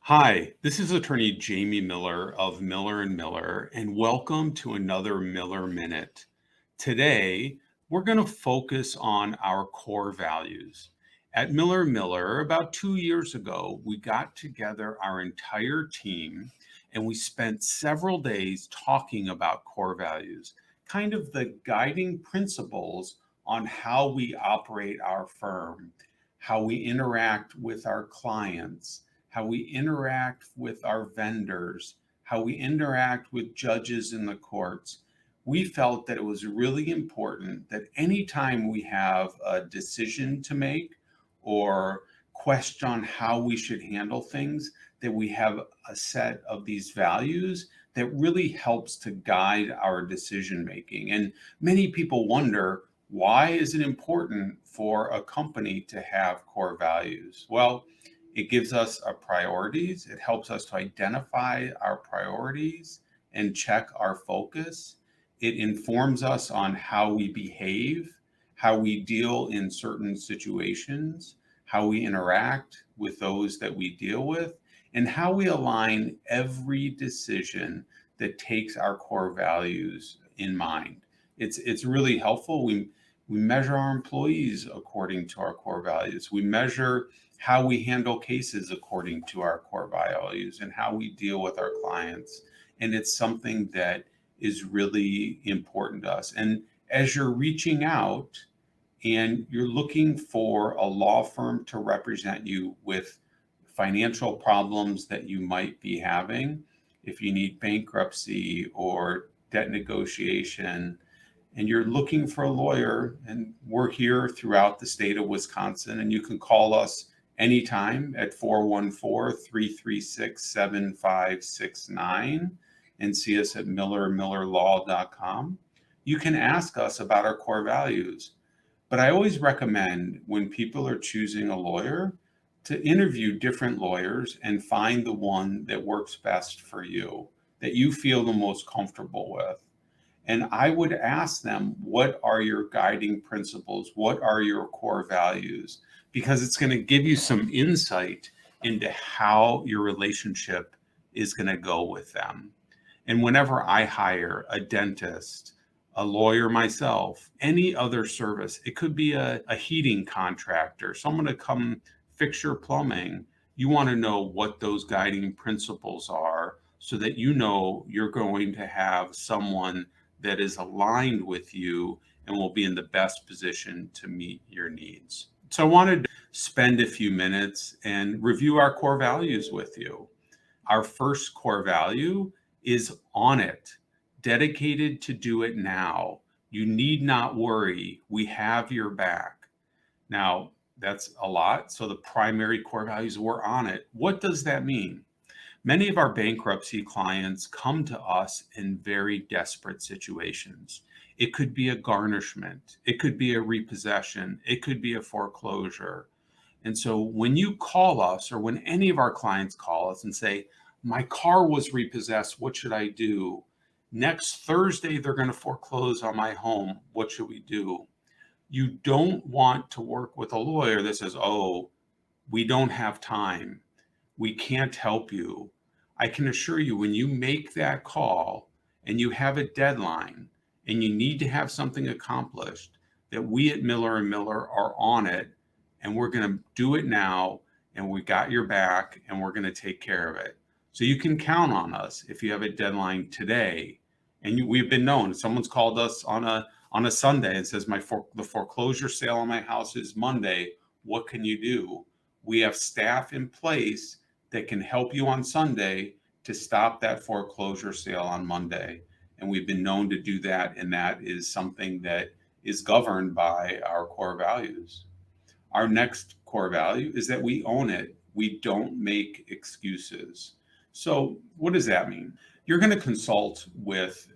Hi, this is attorney Jamie Miller of Miller and Miller, and welcome to another Miller Minute. Today, we're going to focus on our core values. At Miller and Miller, about 2 years ago, we got together our entire team and we spent several days talking about core values, kind of the guiding principles on how we operate our firm, how we interact with our clients, how we interact with our vendors, how we interact with judges in the courts. We felt that it was really important that anytime we have a decision to make or question on how we should handle things, that we have a set of these values that really helps to guide our decision making. And many people wonder, why is it important for a company to have core values? Well, it gives us our priorities. It helps us to identify our priorities and check our focus. It informs us on how we behave, how we deal in certain situations, how we interact with those that we deal with, and how we align every decision that takes our core values in mind. It's really helpful. We measure our employees according to our core values. We measure how we handle cases according to our core values and how we deal with our clients. And it's something that is really important to us. And as you're reaching out and you're looking for a law firm to represent you with financial problems that you might be having, if you need bankruptcy or debt negotiation, and you're looking for a lawyer, and we're here throughout the state of Wisconsin, and you can call us anytime at 414-336-7569 and see us at millerlaw.com. You can ask us about our core values. But I always recommend when people are choosing a lawyer to interview different lawyers and find the one that works best for you, that you feel the most comfortable with. And I would ask them, what are your guiding principles? What are your core values? Because it's going to give you some insight into how your relationship is going to go with them. And whenever I hire a dentist, a lawyer myself, any other service, it could be a heating contractor, someone to come fix your plumbing, you want to know what those guiding principles are so that you know you're going to have someone that is aligned with you and will be in the best position to meet your needs. So I wanted to spend a few minutes and review our core values with you. Our first core value is on it, dedicated to do it now. You need not worry. We have your back. Now, that's a lot. So the primary core values, we're on it. What does that mean? Many of our bankruptcy clients come to us in very desperate situations. It could be a garnishment, it could be a repossession, it could be a foreclosure. And so when you call us, or when any of our clients call us and say, my car was repossessed, what should I do? Next Thursday, they're going to foreclose on my home. What should we do? You don't want to work with a lawyer that says, oh, we don't have time. We can't help you. I can assure you, when you make that call and you have a deadline and you need to have something accomplished, that we at Miller and Miller are on it, and we're going to do it now, and we got your back, and we're going to take care of it. So you can count on us if you have a deadline today. And we've been known. Someone's called us on a Sunday and says, the foreclosure sale on my house is Monday. What can you do? We have staff in place that can help you on Sunday to stop that foreclosure sale on Monday. And we've been known to do that. And that is something that is governed by our core values. Our next core value is that we own it. We don't make excuses. So what does that mean? You're going to consult with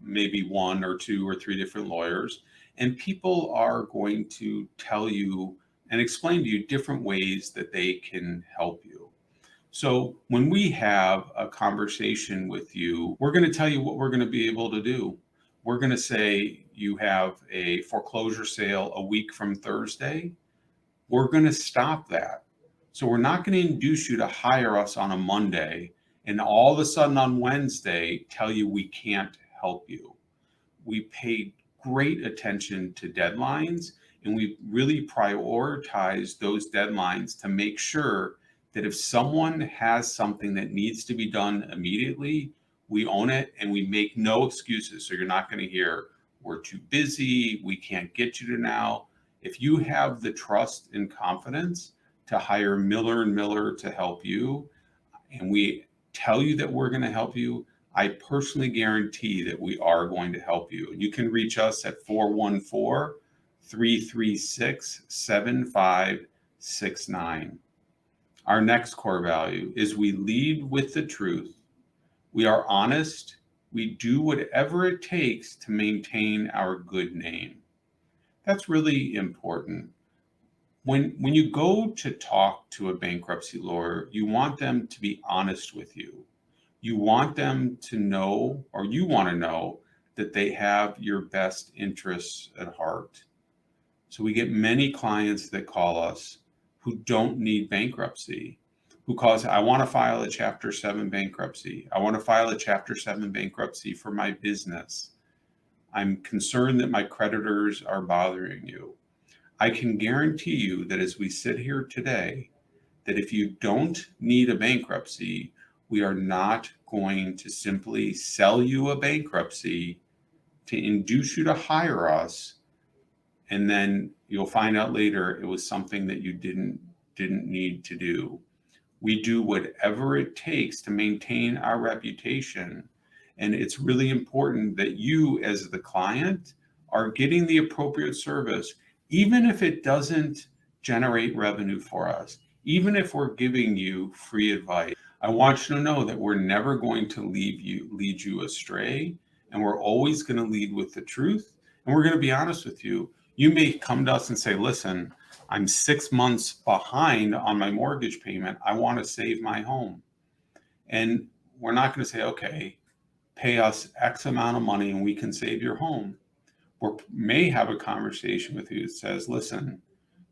maybe one or two or three different lawyers, and people are going to tell you and explain to you different ways that they can help you. So when we have a conversation with you, we're going to tell you what we're going to be able to do. We're going to say you have a foreclosure sale a week from Thursday. We're going to stop that. So we're not going to induce you to hire us on a Monday and all of a sudden on Wednesday tell you we can't help you. We pay great attention to deadlines, and we really prioritize those deadlines to make sure that if someone has something that needs to be done immediately, we own it and we make no excuses. So you're not going to hear, we're too busy, we can't get you to now. If you have the trust and confidence to hire Miller and Miller to help you, and we tell you that we're going to help you, I personally guarantee that we are going to help you. You can reach us at 414-336-7569. Our next core value is we lead with the truth. We are honest. We do whatever it takes to maintain our good name. That's really important. When you go to talk to a bankruptcy lawyer, you want them to be honest with you. You want them to know, or you want to know, that they have your best interests at heart. So we get many clients that call us who don't need bankruptcy, who call us, I want to file a Chapter 7 bankruptcy. I want to file a Chapter 7 bankruptcy for my business. I'm concerned that my creditors are bothering you. I can guarantee you that as we sit here today, that if you don't need a bankruptcy, we are not going to simply sell you a bankruptcy to induce you to hire us, and then you'll find out later it was something that you didn't need to do. We do whatever it takes to maintain our reputation, and it's really important that you, as the client, are getting the appropriate service, even if it doesn't generate revenue for us, even if we're giving you free advice. I want you to know that we're never going to lead you astray, and we're always going to lead with the truth, and we're going to be honest with you. You may come to us and say, listen, I'm 6 months behind on my mortgage payment. I want to save my home. And we're not going to say, okay, pay us X amount of money and we can save your home. We may have a conversation with you that says, listen,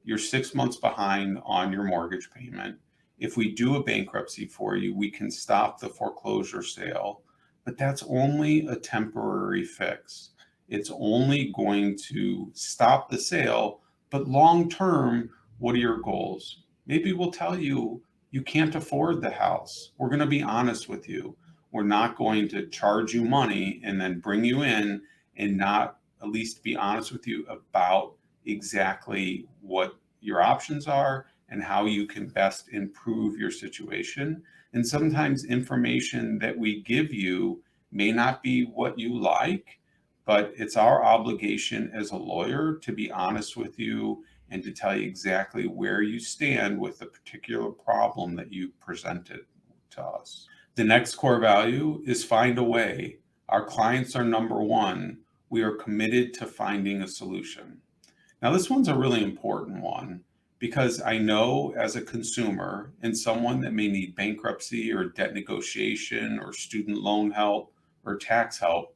you're 6 months behind on your mortgage payment. If we do a bankruptcy for you, we can stop the foreclosure sale, but that's only a temporary fix. It's only going to stop the sale, but long term, what are your goals? Maybe we'll tell you, you can't afford the house. We're going to be honest with you. We're not going to charge you money and then bring you in and not at least be honest with you about exactly what your options are and how you can best improve your situation. And sometimes information that we give you may not be what you like, but it's our obligation as a lawyer to be honest with you and to tell you exactly where you stand with the particular problem that you presented to us. The next core value is find a way. Our clients are number one. We are committed to finding a solution. Now, this one's a really important one because I know as a consumer and someone that may need bankruptcy or debt negotiation or student loan help or tax help,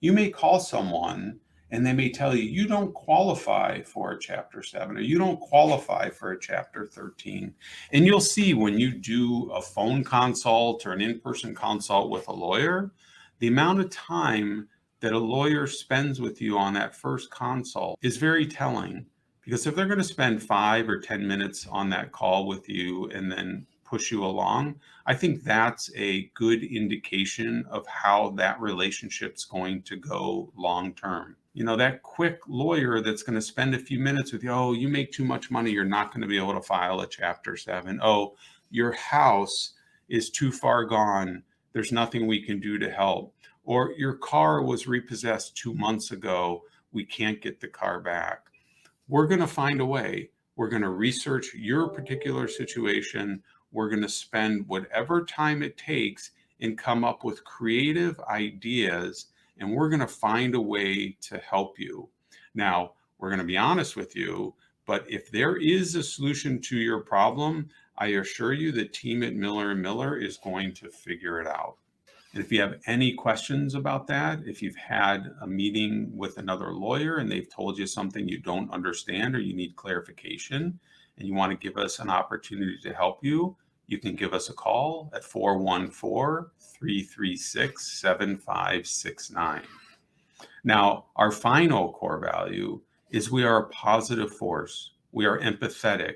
you may call someone and they may tell you, you don't qualify for a Chapter 7 or you don't qualify for a Chapter 13. And you'll see when you do a phone consult or an in-person consult with a lawyer, the amount of time that a lawyer spends with you on that first consult is very telling, because if they're going to spend 5 or 10 minutes on that call with you and then push you along, I think that's a good indication of how that relationship's going to go long term. You know, that quick lawyer that's going to spend a few minutes with you, oh, you make too much money, you're not going to be able to file a Chapter 7. Oh, your house is too far gone, there's nothing we can do to help. Or your car was repossessed 2 months ago, we can't get the car back. We're going to find a way. We're going to research your particular situation. We're going to spend whatever time it takes and come up with creative ideas, and we're going to find a way to help you. Now, we're going to be honest with you, but if there is a solution to your problem, I assure you the team at Miller & Miller is going to figure it out. And if you have any questions about that, if you've had a meeting with another lawyer and they've told you something you don't understand or you need clarification, and you want to give us an opportunity to help you, you can give us a call at 414-336-7569. Now, our final core value is we are a positive force. We are empathetic.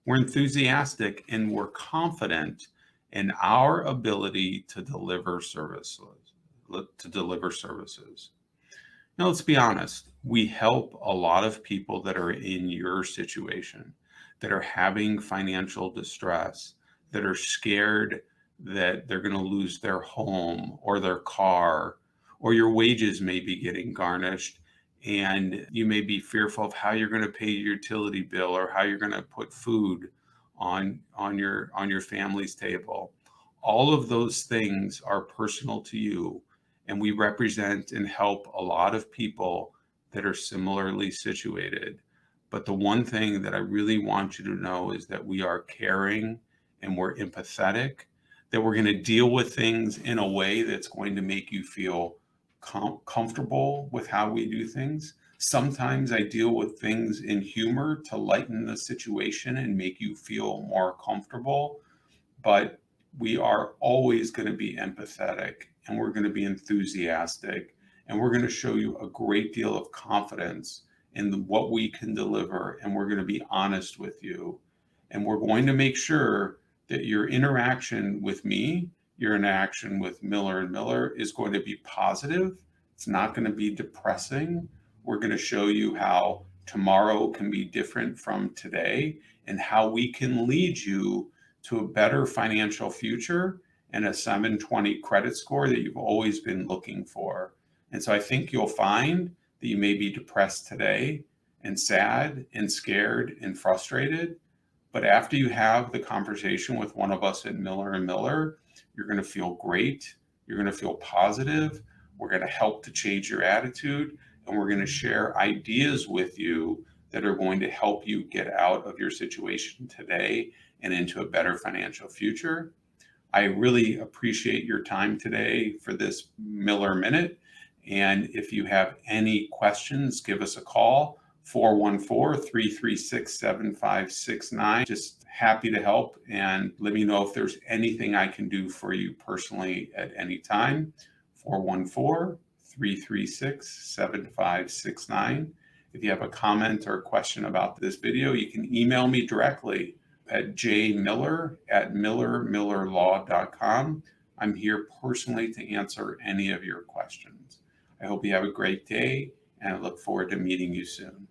We're enthusiastic, and we're confident in our ability to deliver services. Now, let's be honest. We help a lot of people that are in your situation, that are having financial distress, that are scared that they're going to lose their home or their car, or your wages may be getting garnished, and you may be fearful of how you're going to pay your utility bill or how you're going to put food on your family's table. All of those things are personal to you, and we represent and help a lot of people that are similarly situated. But the one thing that I really want you to know is that we are caring and we're empathetic, that we're going to deal with things in a way that's going to make you feel comfortable with how we do things. Sometimes I deal with things in humor to lighten the situation and make you feel more comfortable, but we are always going to be empathetic, and we're going to be enthusiastic, and we're going to show you a great deal of confidence in what we can deliver, and we're going to be honest with you, and we're going to make sure that your interaction with me, your interaction with Miller and Miller, is going to be positive. It's not going to be depressing. We're going to show you how tomorrow can be different from today, and how we can lead you to a better financial future and a 720 credit score that you've always been looking for. And so I think you'll find that you may be depressed today and sad and scared and frustrated, but after you have the conversation with one of us at Miller and Miller, you're going to feel great. You're going to feel positive. We're going to help to change your attitude, and we're going to share ideas with you that are going to help you get out of your situation today and into a better financial future. I really appreciate your time today for this Miller Minute. And if you have any questions, give us a call, 414-336-7569. Just happy to help, and let me know if there's anything I can do for you personally at any time. 414-336-7569. If you have a comment or question about this video, you can email me directly at jmiller@millermillerlaw.com. I'm here personally to answer any of your questions. I hope you have a great day, and I look forward to meeting you soon.